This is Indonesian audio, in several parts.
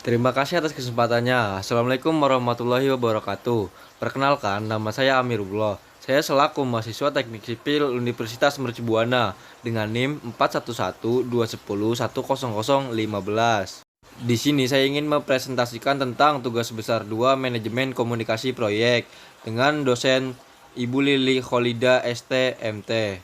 Terima kasih atas kesempatannya. Assalamualaikum warahmatullahi wabarakatuh. Perkenalkan, nama saya Amirullah. Saya selaku mahasiswa Teknik Sipil Universitas Mercubuana dengan NIM 4112101015. Di sini saya ingin mempresentasikan tentang tugas besar 2 Manajemen Komunikasi Proyek dengan dosen Ibu Lili Kholida ST MT.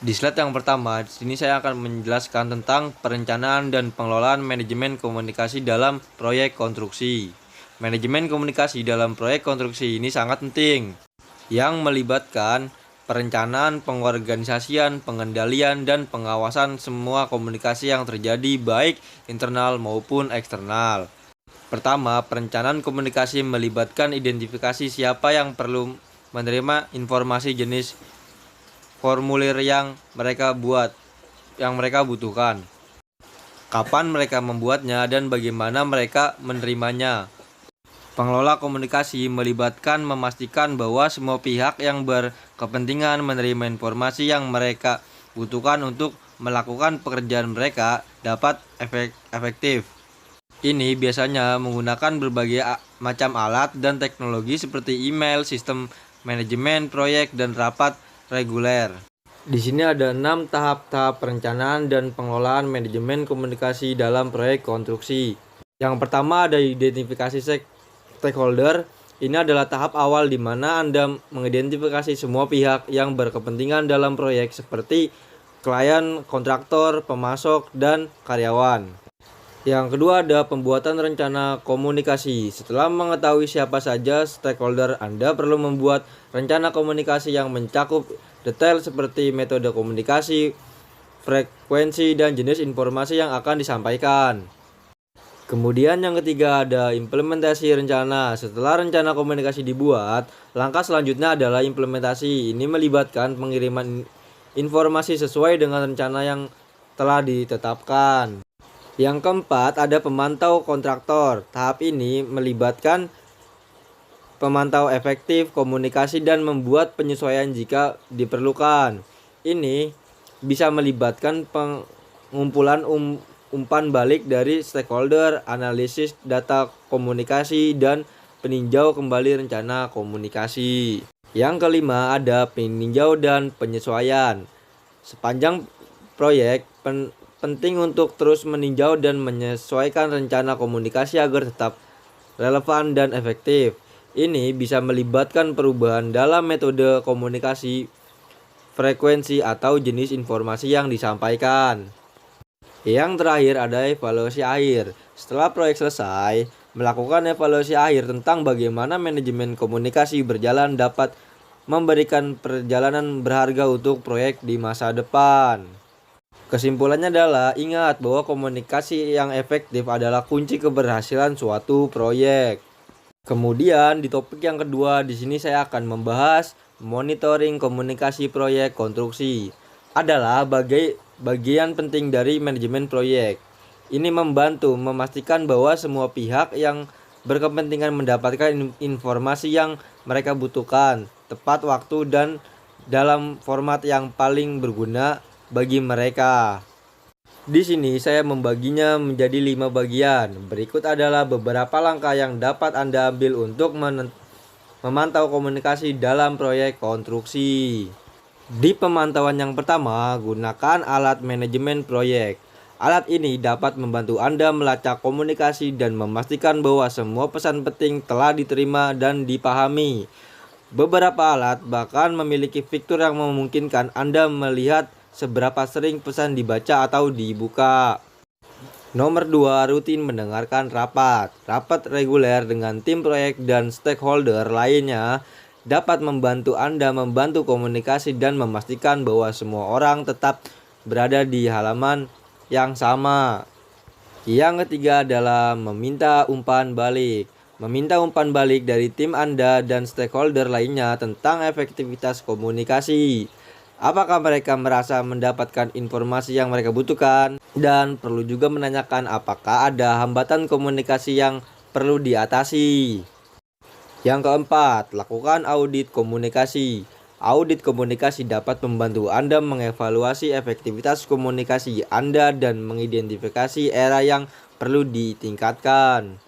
Di slide yang pertama, di sini saya akan menjelaskan tentang perencanaan dan pengelolaan manajemen komunikasi dalam proyek konstruksi. Manajemen komunikasi dalam proyek konstruksi ini sangat penting, yang melibatkan perencanaan, pengorganisasian, pengendalian, dan pengawasan semua komunikasi yang terjadi baik internal maupun eksternal. Pertama, perencanaan komunikasi melibatkan identifikasi siapa yang perlu menerima informasi jenis formulir yang mereka butuhkan, kapan mereka membuatnya, dan bagaimana mereka menerimanya. Pengelola komunikasi melibatkan memastikan bahwa semua pihak yang berkepentingan menerima informasi yang mereka butuhkan untuk melakukan pekerjaan mereka dapat efektif. Ini biasanya menggunakan berbagai macam alat dan teknologi seperti email, sistem manajemen proyek, dan rapat reguler. Di sini ada 6 tahap perencanaan dan pengelolaan manajemen komunikasi dalam proyek konstruksi. Yang pertama ada identifikasi stakeholder. Ini adalah tahap awal di mana Anda mengidentifikasi semua pihak yang berkepentingan dalam proyek seperti klien, kontraktor, pemasok, dan karyawan. Yang kedua ada pembuatan rencana komunikasi. Setelah mengetahui siapa saja stakeholder, Anda perlu membuat rencana komunikasi yang mencakup detail seperti metode komunikasi, frekuensi, dan jenis informasi yang akan disampaikan. Kemudian yang ketiga ada implementasi rencana. Setelah rencana komunikasi dibuat, langkah selanjutnya adalah implementasi. Ini melibatkan pengiriman informasi sesuai dengan rencana yang telah ditetapkan. Yang keempat ada pemantau kontraktor. Tahap ini melibatkan pemantau efektif komunikasi dan membuat penyesuaian jika diperlukan. Ini bisa melibatkan pengumpulan umpan balik dari stakeholder, analisis data komunikasi, dan peninjau kembali rencana komunikasi. Yang kelima ada peninjau dan penyesuaian. Sepanjang proyek penting untuk terus meninjau dan menyesuaikan rencana komunikasi agar tetap relevan dan efektif. Ini bisa melibatkan perubahan dalam metode komunikasi, frekuensi, atau jenis informasi yang disampaikan. Yang terakhir ada evaluasi akhir. Setelah proyek selesai, melakukan evaluasi akhir tentang bagaimana manajemen komunikasi berjalan dapat memberikan perjalanan berharga untuk proyek di masa depan. Kesimpulannya adalah ingat bahwa komunikasi yang efektif adalah kunci keberhasilan suatu proyek. Kemudian di topik yang kedua di sini saya akan membahas monitoring komunikasi proyek konstruksi. Adalah bagian penting dari manajemen proyek. Ini membantu memastikan bahwa semua pihak yang berkepentingan mendapatkan informasi yang mereka butuhkan tepat waktu dan dalam format yang paling berguna bagi mereka. Di sini saya membaginya menjadi 5 bagian. Berikut adalah beberapa langkah yang dapat Anda ambil untuk memantau komunikasi dalam proyek konstruksi. Di pemantauan yang pertama, gunakan alat manajemen proyek. Alat ini dapat membantu Anda melacak komunikasi dan memastikan bahwa semua pesan penting telah diterima dan dipahami. Beberapa alat bahkan memiliki fitur yang memungkinkan Anda melihat seberapa sering pesan dibaca atau dibuka. Nomor 2, rutin mendengarkan rapat. Rapat reguler dengan tim proyek dan stakeholder lainnya dapat membantu Anda membantu komunikasi dan memastikan bahwa semua orang tetap berada di halaman yang sama. Yang ketiga adalah meminta umpan balik. Meminta umpan balik dari tim Anda dan stakeholder lainnya tentang efektivitas komunikasi. Apakah mereka merasa mendapatkan informasi yang mereka butuhkan? Dan perlu juga menanyakan apakah ada hambatan komunikasi yang perlu diatasi. Yang keempat, lakukan audit komunikasi. Audit komunikasi dapat membantu Anda mengevaluasi efektivitas komunikasi Anda dan mengidentifikasi era yang perlu ditingkatkan.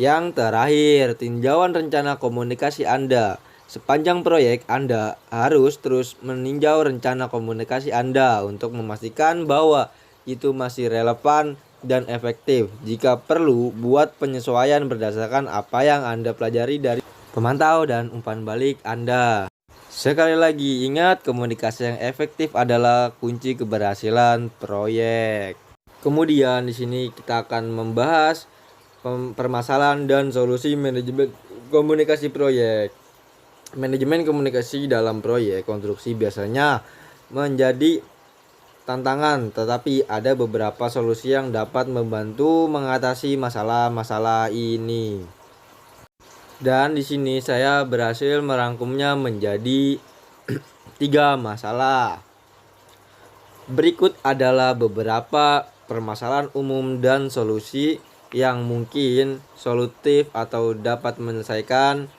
Yang terakhir, tinjauan rencana komunikasi Anda. Sepanjang proyek, Anda harus terus meninjau rencana komunikasi Anda untuk memastikan bahwa itu masih relevan dan efektif. Jika perlu, buat penyesuaian berdasarkan apa yang Anda pelajari dari pemantau dan umpan balik Anda. Sekali lagi, ingat komunikasi yang efektif adalah kunci keberhasilan proyek. Kemudian di sini kita akan membahas permasalahan dan solusi manajemen komunikasi proyek. Manajemen komunikasi dalam proyek konstruksi biasanya menjadi tantangan, tetapi ada beberapa solusi yang dapat membantu mengatasi masalah-masalah ini. Dan di sini saya berhasil merangkumnya menjadi 3 masalah. Berikut adalah beberapa permasalahan umum dan solusi yang mungkin solutif atau dapat menyelesaikan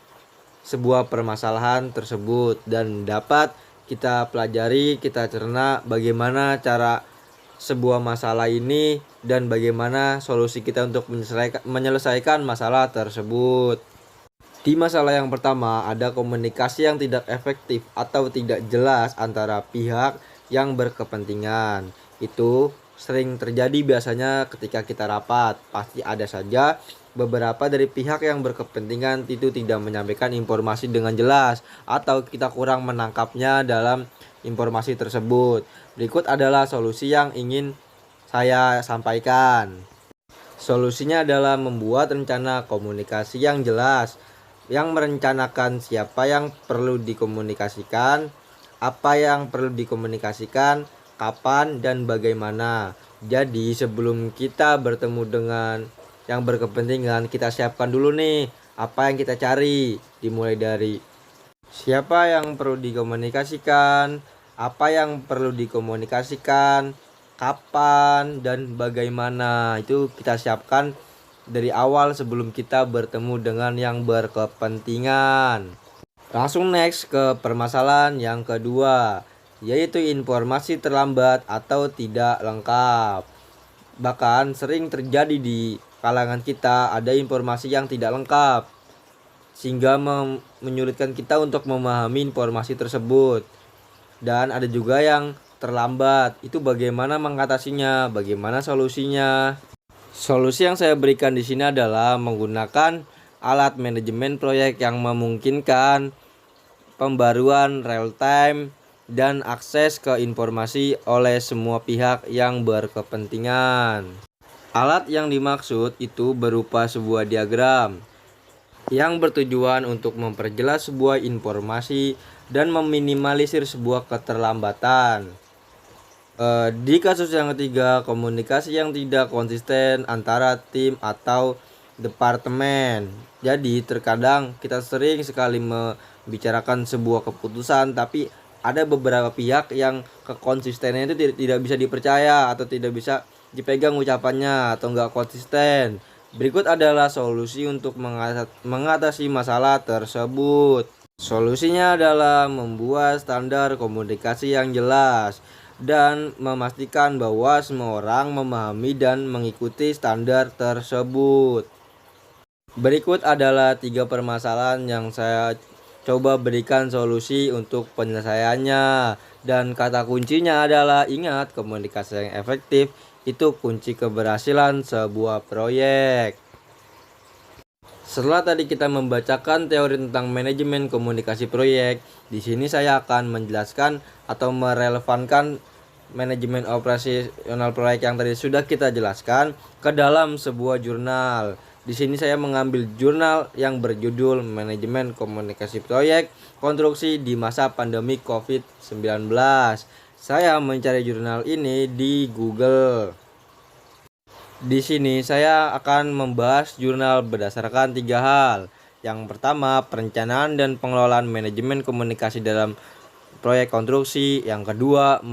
sebuah permasalahan tersebut, dan dapat kita pelajari, kita cerna bagaimana cara sebuah masalah ini dan bagaimana solusi kita untuk menyelesaikan masalah tersebut. Di masalah yang pertama, ada komunikasi yang tidak efektif atau tidak jelas antara pihak yang berkepentingan. Itu sering terjadi biasanya ketika kita rapat. Pasti ada saja beberapa dari pihak yang berkepentingan itu tidak menyampaikan informasi dengan jelas atau kita kurang menangkapnya dalam informasi tersebut. Berikut adalah solusi yang ingin saya sampaikan. Solusinya adalah membuat rencana komunikasi yang jelas, yang merencanakan siapa yang perlu dikomunikasikan, apa yang perlu dikomunikasikan, kapan dan bagaimana. Jadi sebelum kita bertemu dengan yang berkepentingan, kita siapkan dulu nih apa yang kita cari. Dimulai dari siapa yang perlu dikomunikasikan, apa yang perlu dikomunikasikan, kapan dan bagaimana. Itu kita siapkan dari awal sebelum kita bertemu dengan yang berkepentingan. Langsung next ke permasalahan yang kedua, yaitu informasi terlambat atau tidak lengkap. Bahkan sering terjadi di kalangan kita ada informasi yang tidak lengkap, sehingga menyulitkan kita untuk memahami informasi tersebut. Dan ada juga yang terlambat. Itu bagaimana mengatasinya, bagaimana solusinya? Solusi yang saya berikan di sini adalah menggunakan alat manajemen proyek yang memungkinkan pembaruan real time dan akses ke informasi oleh semua pihak yang berkepentingan. Alat yang dimaksud itu berupa sebuah diagram yang bertujuan untuk memperjelas sebuah informasi dan meminimalisir sebuah keterlambatan. Di kasus yang ketiga, komunikasi yang tidak konsisten antara tim atau departemen. Jadi terkadang kita sering sekali membicarakan sebuah keputusan, tapi ada beberapa pihak yang kekonsistennya itu tidak bisa dipercaya atau tidak bisa dipegang ucapannya atau enggak konsisten. Berikut adalah solusi untuk mengatasi masalah tersebut. Solusinya adalah membuat standar komunikasi yang jelas dan memastikan bahwa semua orang memahami dan mengikuti standar tersebut. Berikut adalah 3 permasalahan yang saya coba berikan solusi untuk penyelesaiannya, dan kata kuncinya adalah ingat, komunikasi yang efektif itu kunci keberhasilan sebuah proyek. Setelah tadi kita membacakan teori tentang manajemen komunikasi proyek, di sini saya akan menjelaskan atau merelevankan manajemen operasional proyek yang tadi sudah kita jelaskan ke dalam sebuah jurnal. Di sini saya mengambil jurnal yang berjudul Manajemen Komunikasi Proyek Konstruksi di Masa Pandemi COVID-19. Saya mencari jurnal ini di Google. Di sini saya akan membahas jurnal berdasarkan 3 hal. Yang pertama, perencanaan dan pengelolaan manajemen komunikasi dalam proyek konstruksi. Yang kedua,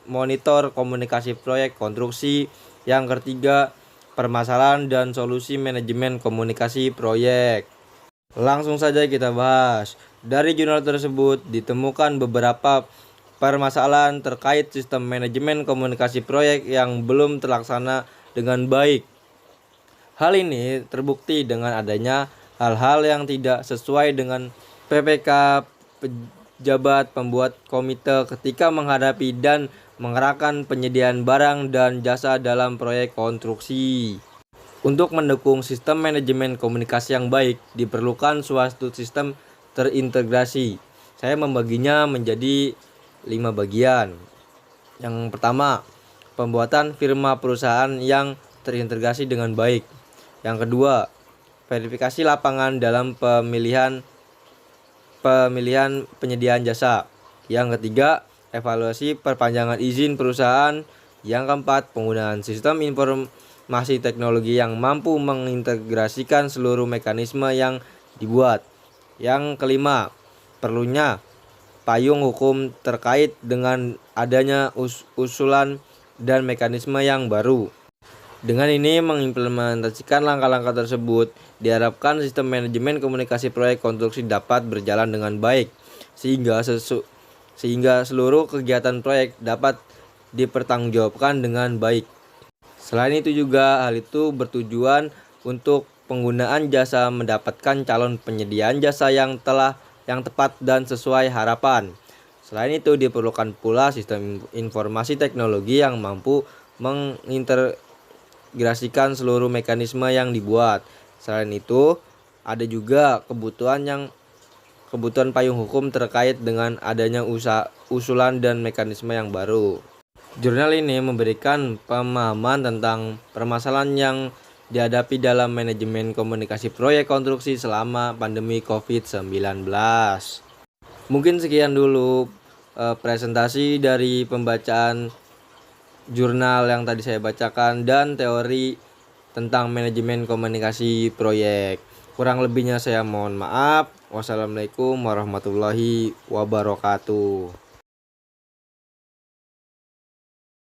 monitor komunikasi proyek konstruksi. Yang ketiga, permasalahan dan solusi manajemen komunikasi proyek. Langsung saja kita bahas. Dari jurnal tersebut ditemukan beberapa permasalahan terkait sistem manajemen komunikasi proyek yang belum terlaksana dengan baik. Hal ini terbukti dengan adanya hal-hal yang tidak sesuai dengan PPK pejabat pembuat komite ketika menghadapi dan mengerahkan penyediaan barang dan jasa dalam proyek konstruksi. Untuk mendukung sistem manajemen komunikasi yang baik, diperlukan suatu sistem terintegrasi. Saya membaginya menjadi 5 bagian. Yang pertama, pembuatan firma perusahaan yang terintegrasi dengan baik. Yang kedua, verifikasi lapangan dalam pemilihan penyediaan jasa. Yang ketiga, evaluasi perpanjangan izin perusahaan. Yang keempat, penggunaan sistem informasi teknologi yang mampu mengintegrasikan seluruh mekanisme yang dibuat. Yang kelima, perlunya payung hukum terkait dengan adanya usulan dan mekanisme yang baru. Dengan ini mengimplementasikan langkah-langkah tersebut, diharapkan sistem manajemen komunikasi proyek konstruksi dapat berjalan dengan baik, sehingga seluruh kegiatan proyek dapat dipertanggungjawabkan dengan baik. Selain itu juga hal itu bertujuan untuk penggunaan jasa mendapatkan calon penyediaan jasa yang tepat dan sesuai harapan. Selain itu diperlukan pula sistem informasi teknologi yang mampu mengintegrasikan seluruh mekanisme yang dibuat. Selain itu, ada juga kebutuhan payung hukum terkait dengan adanya usulan dan mekanisme yang baru. Jurnal ini memberikan pemahaman tentang permasalahan yang dihadapi dalam manajemen komunikasi proyek konstruksi selama pandemi COVID-19. Mungkin sekian dulu presentasi dari pembacaan jurnal yang tadi saya bacakan dan teori tentang manajemen komunikasi proyek. Kurang lebihnya saya mohon maaf. Wassalamualaikum warahmatullahi wabarakatuh.